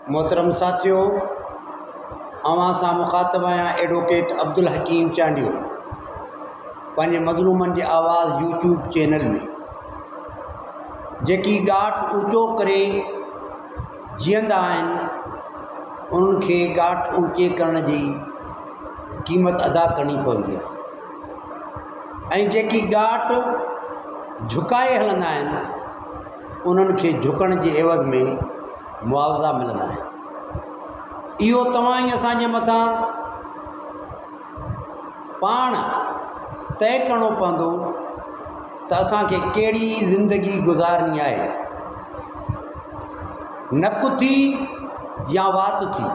मोहतरम साथियों, अवां सां मुखातब आहियां एडवोकेट अब्दुल हकीम चांडियो। पंहिंजे मज़लूमनि जी आवाज़ यूट्यूब चैनल में जेकी ॻाट ऊचो करे जीअंदा आहिनि उन्हनि खे ॻाट ऊचे करण जी क़ीमत अदा करणी पवंदी आहे ऐं जेकी ॻाट झुकाए हलंदा आहिनि उन्हनि खे झुकण जे एवज़ में मुआवज़ा मिलंदा आहिनि। इहो तव्हां ई असांजे मथां पाण तय करिणो पवंदो त असांखे कहिड़ी ज़िंदगी गुज़ारणी आहे, नक थी या वात थी।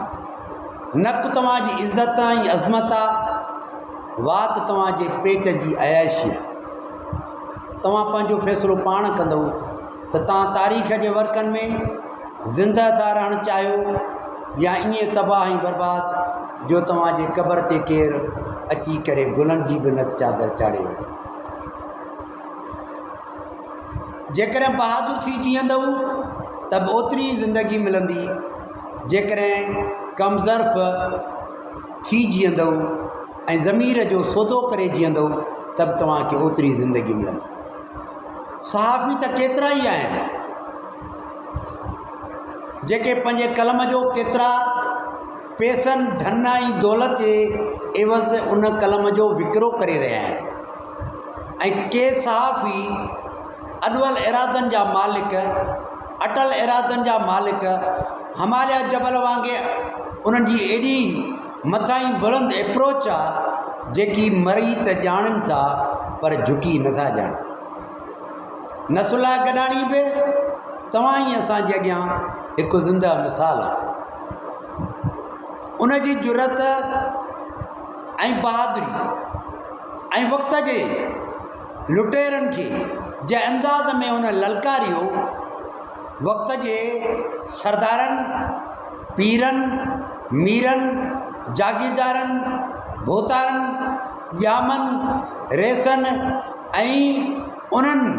नक तव्हांजी इज़त ऐं अज़मत आहे, वात तव्हांजे पेट जी अयाशी आहे। तव्हां पंहिंजो फ़ैसिलो पाण कंदव त तव्हां तारीख़ जे वर्कनि में ज़िंदा था रहणु चाहियो या ईअं तबाह ऐं बर्बाद जो तव्हांजे क़बर ते केरु अची करे गुलनि जी बि न चादर चाढ़े वञे। जेकॾहिं बहादुर थी जीअंदव त बि ओतिरी ज़िंदगी मिलंदी, जेकॾहिं कमज़र्फ़ थी जीअंदव ऐं ज़मीर जो सौदो करे जीअंदव त बि तव्हांखे ओतिरी ज़िंदगी मिलंदी। सहाफ़ी त केतिरा ई आहिनि जेके पंहिंजे कलम जो केतिरा पैसनि धन ऐं दौलत जे एवज़ उन कलम जो विकिरो करे रहिया आहिनि ऐं के सहाफ़ी अॾवल इरादनि जा मालिक, अटल इरादनि जा मालिक, हिमालय जबल वांगुरु उन्हनि जी एॾी मथां ई बुलंद एप्रोच आहे जेकी मरी त ॼाणनि था पर झुकी नथा ॼाणनि। नसुल्ला गॾाणी बि तव्हां ई असांजे अॻियां हिकु ज़िंदा मिसाल आहे। उन जी जुरत ऐं बहादुरी ऐं वक़्त जे लुटेरनि खे जंहिं अंदाज़ में उन ललकारियो, वक़्त जे सरदारनि, पीरनि, मीरनि, जागीरदारनि, भोतारनि, ॼामनि, रेसनि ऐं उन्हनि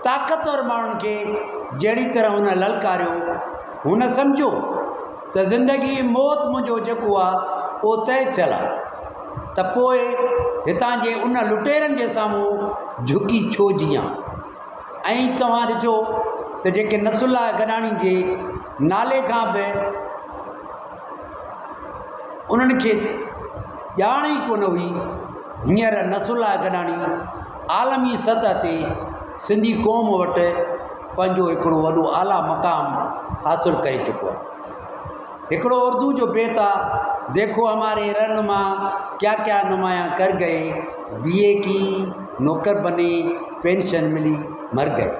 ताक़तवर माण्हुनि खे जहिड़ी तरह हुन ललकारियो, हुन सम्झो त ज़िंदगी मौत मुंहिंजो जेको आहे उहो तय थियल आहे, त पोइ हितां जे उन लुटेरनि जे साम्हूं झुकी छो जीअं। ऐं तव्हां ॾिसो त जेके नसुल्ला गॾाणी जे नाले खां बि उन्हनि खे ॼाण ई कोन हुई, हींअर नसुल्ला गॾाणी आलमी सतह ते सिंधी क़ौम वटि पंहिंजो हिकिड़ो वॾो आला मक़ाम हासिलु करे चुको आहे। हिकिड़ो उर्दू जो बेत आहे, देखो हमारे रहनुमा क्या क्या नुमाया कर गए, बीए की नौकर बने, पेंशन मिली मर गए।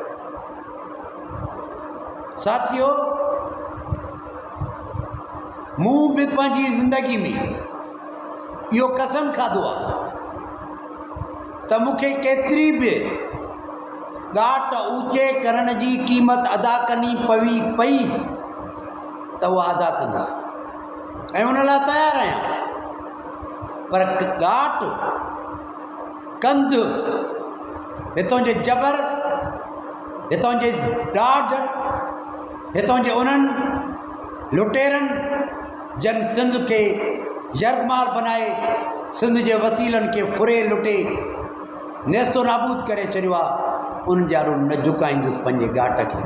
साथियों, मूं बि पंहिंजी ज़िंदगी में इहो कसम खाधो आहे त मूंखे केतिरी बि ॻाट ऊचे करण जी क़ीमत अदा करणी पई त उहा अदा कंदुसि ऐं उन लाइ तयारु आहियां। पर ॻाट कंध, हितां जे जबर, हितां जे ॾाढ, हितां जे उन्हनि लुटेरनि जन सिंध खे यरगमाल बनाए सिंध जे वसीलनि खे फुरे लुटे नेस्तो नाबूद करे छॾियो आहे, उन जारो न झुकाईंदुसि पंहिंजे ॻाट खे,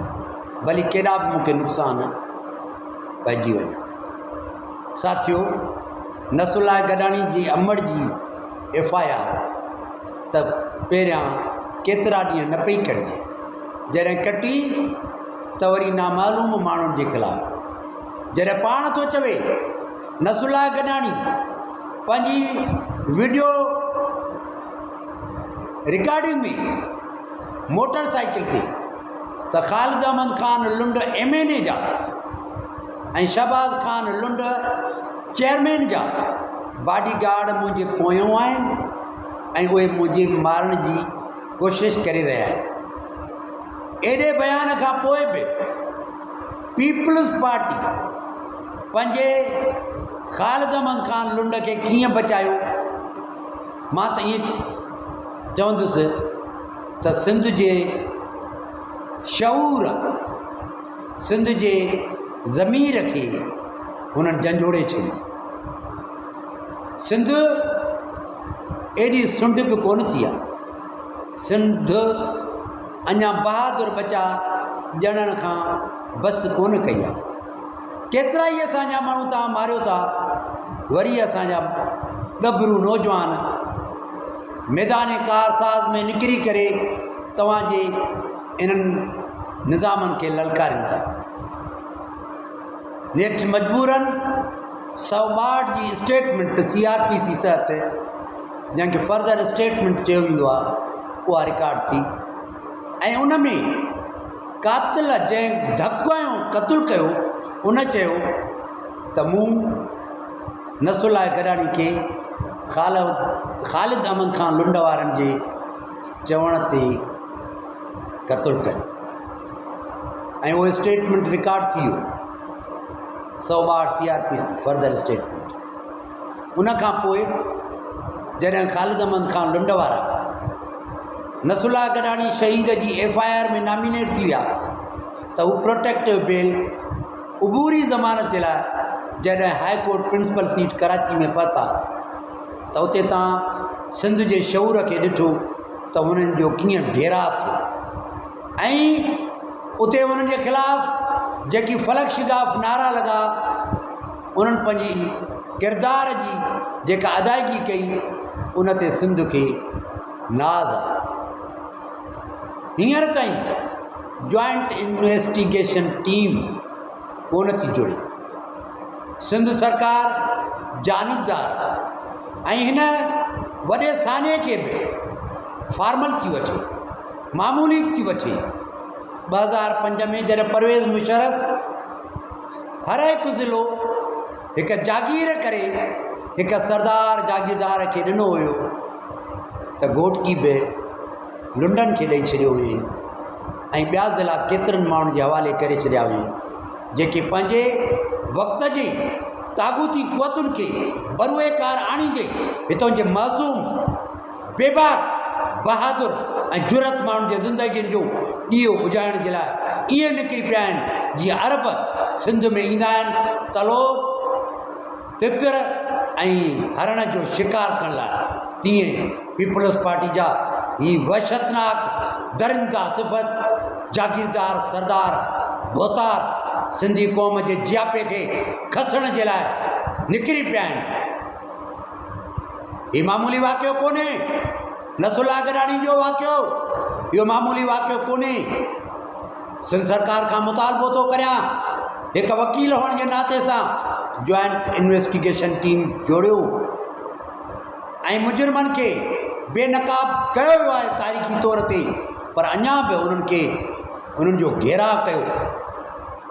भली केॾा बि मूंखे नुक़सान पइजी वञे। साथियों, नसुल्ला गॾाणी जी अमड़ जी FIR त पहिरियां केतिरा ॾींहं न पई कटिजे, जॾहिं कटी त वरी नामालूम माण्हुनि जे ख़िलाफ़, जॾहिं पाण थो चवे नसुल्ला गॾाणी पंहिंजी वीडियो रिकॉर्डिंग में मोटरसाइकिल ते त ख़ालिद अहमद ख़ान लुंड MNA जा ऐं शहबाज़ ख़ान लुंड चेयरमैन जा बॉडीगार्ड मुंहिंजे पोयों आहिनि ऐं उहे मुंहिंजे मारण जी कोशिशि करे रहिया आहिनि। एॾे बयान खां पोइ बि पीपल्स पार्टी पंहिंजे ख़ालिद अहमद ख़ान लुंड खे कीअं बचायो, मां त ईअं चवंदुसि त सिंध जे शऊर, सिंध जे ज़मीर खे हुननि झंझोड़े छॾी। सिंध एॾी सुंढ बि कोन थी आहे। सिंध अञा बहादुर बचा ॼणण खां बसि कोन कई आहे। केतिरा ई असांजा माण्हू तव्हां मारियो था, वरी असांजा गभरू नौजवान मैदान कारसाज़ में निकिरी करे तव्हांजे इन्हनि निज़ामनि खे ललकारनि था। नेठि मजबूरन 162 जी स्टेटमेंट CRPC तहत, जंहिंखे फर्दर स्टेटमेंट चयो वेंदो आहे, उहा रिकॉर्ड थी। ऐं उन में कातिल जंहिं धकु ऐं क़तलु कयो उन चयो त मूं नसरुल्लाह गडानी खे ख़ालिद अहमद ख़ान लुंड वारनि जे चवण ते क़तलु कयो। ऐं उहो स्टेटमेंट रिकॉर्ड थी वियो 162 CRPC फर्दर स्टेटमेंट। उन खां पोइ जॾहिं ख़ालिद अहमद ख़ान लुंड वारा नसरुल्लाह गडानी शहीद जी FIR में नॉमिनेट थी विया त हू प्रोटेक्टिव बेल उबूरी ज़मानत जे लाइ जॾहिं high court principal seat Karachi में पहुता त उते तव्हां सिंध जे शऊर खे ॾिठो त हुननि जो कीअं ढेरा थियो। ऐं उते हुननि जे ख़िलाफ़ु जेकी फलक शिगाफ़ नारा लॻा, उन्हनि पंहिंजी किरदार जी जेका अदायगी कई, उन ते सिंध खे नाज़ आहे। हींअर ताईं जॉइंट इन्वेस्टिगेशन टीम कोन थी जुड़े। सिंध सरकार जानबदार ऐं हिन वॾे साने खे बि फॉर्मल थी वठे, मामूली थी वठे। 2005 में जॾहिं परवेज़ मुशर्रफ हर हिकु ज़िलो हिकु जागीर करे हिकु सरदार जागीरदार खे ॾिनो हुयो त घोटकी बि लुंडन खे ॾेई छॾियो हुई ऐं ॿिया ज़िला केतिरनि माण्हुनि जे हवाले करे छॾिया हुई, जेके पंहिंजे वक़्त जी तागूती क़ुवतुनि खे बरूएकार आणींदे हितां जे माज़ूम बेबाक बहादुर ऐं जुरत माण्हुनि जे ज़िंदगियुनि जो ॾीओ उजाइण जे लाइ ईअं निकिरी पिया आहिनि जीअं अरब सिंध में ईंदा आहिनि तलो तितर ऐं हरण जो शिकार करण लाइ, तीअं पीपल्स पार्टी जा ही वहशतनाक दरिंदा सिफ़त जागीरदार सरदार भोतार सिंधी क़ौम जे जियापे खे खसण जे लाइ निकिरी पिया आहिनि। हीउ मामूली वाक़ियो कोन्हे। नसरुल्लाह गडानी जो वाक़ियो इहो मामूली वाक़ियो कोन्हे। सिंध सरकार खां मुतालबो थो करियां हिकु वकील हुअण जे नाते सां जॉइंट इन्वेस्टिगेशन टीम जोड़ियो ऐं मुजरिमनि खे बेनकाब कयो वियो आहे तारीख़ी तौर ते, पर अञा बि उन्हनि खे उन्हनि जो घेराव कयो।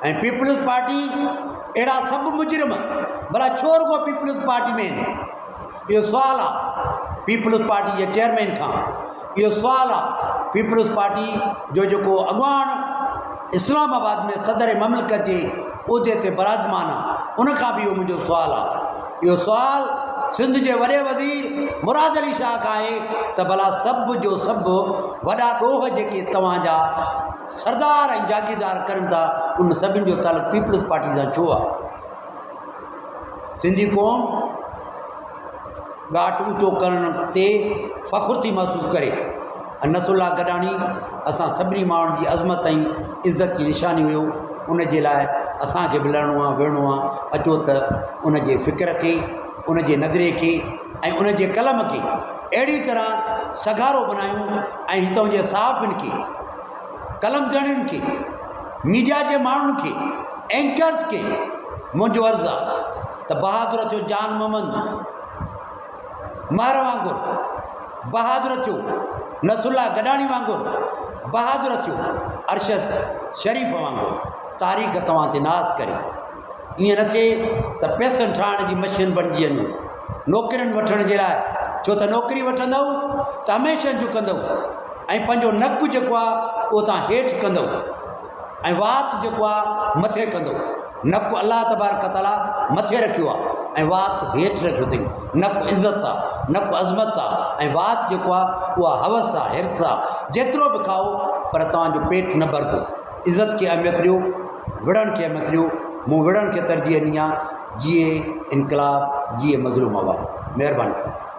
ऐं पीपल्स पार्टी अहिड़ा सभु मुजरिम भला छो रुगो पीपल्स पार्टी में आहिनि, इहो सुवालु आहे पीपल्स पार्टी जे चेयरमैन खां। इहो सुवालु आहे पीपल्स पार्टी जो जेको अॻवान इस्लामाबाद में सदर ममलिकत जे उहिदे ते बराजमान आहे, उनखां बि इहो मुंहिंजो सुवालु आहे। इहो सुवालु सिंध जे वॾे वज़ीर मुराद अली शाह खां आहे त भला सभु जो सभु वॾा ॾोह जेके तव्हांजा सरदार ऐं जागीरदार करनि था, उन सभिनि जो तालुक़ु पीपल्स पार्टी सां छो आहे? सिंधी क़ौम घाट ऊचो करण ते फ़ख़ुरु थी महसूसु करे। नसरुल्लाह गडानी असां सभिनी माण्हुनि जी अज़मत ऐं इज़त जी निशानी हुयो। उन जे लाइ असांखे बि लड़णो आहे, विढ़णो आहे। अचो त उन जे फ़िक्र खे, उन जे नज़रे खे ऐं उन जे कलम खे अहिड़ी तरह सगारो बनायूं ऐं हितां जे सहाफ़ियुनि खे, कलमदड़ियुनि खे, मीडिया जे माण्हुनि खे, एंकर्स खे मुंहिंजो अर्ज़ु आहे त बहादुर थियो जान मोहम्मद महर वांगुरु बहादुर थियो, नसरुल्लाह गडानी वांगुरु बहादुर थियो, अरशद शरीफ़ वांगुरु तारीख़ तव्हां ते नाज़ करे। ईअं न थिए त पैसनि ठाहिण जी मशीन बणिजी वञो नौकरियुनि वठण जे लाइ, छो त नौकरी वठंदव त हमेशह झुकंदव ऐं पंहिंजो नकु जेको आहे उहो तव्हां हेठि कंदव ऐं वात जेको आहे मथे कंदव। नकु अलाह तबारक ताला मथे रखियो आहे ऐं वात हेठि रखियो अथई। नकु इज़त आहे, नकु अज़मत आहे ऐं वात जेको आहे उहा हवस आहे, हिर्स आहे। जेतिरो बि खाओ पर तव्हांजो पेट न भरबो। इज़त खे अहमियत ॾियो, विढ़ण खे अहमियत ॾियो। मूं विढ़ण खे तरजीह ॾिनी आहे जिए इनकलाब, जिए मज़लूम अवाम। महिरबानी साथी।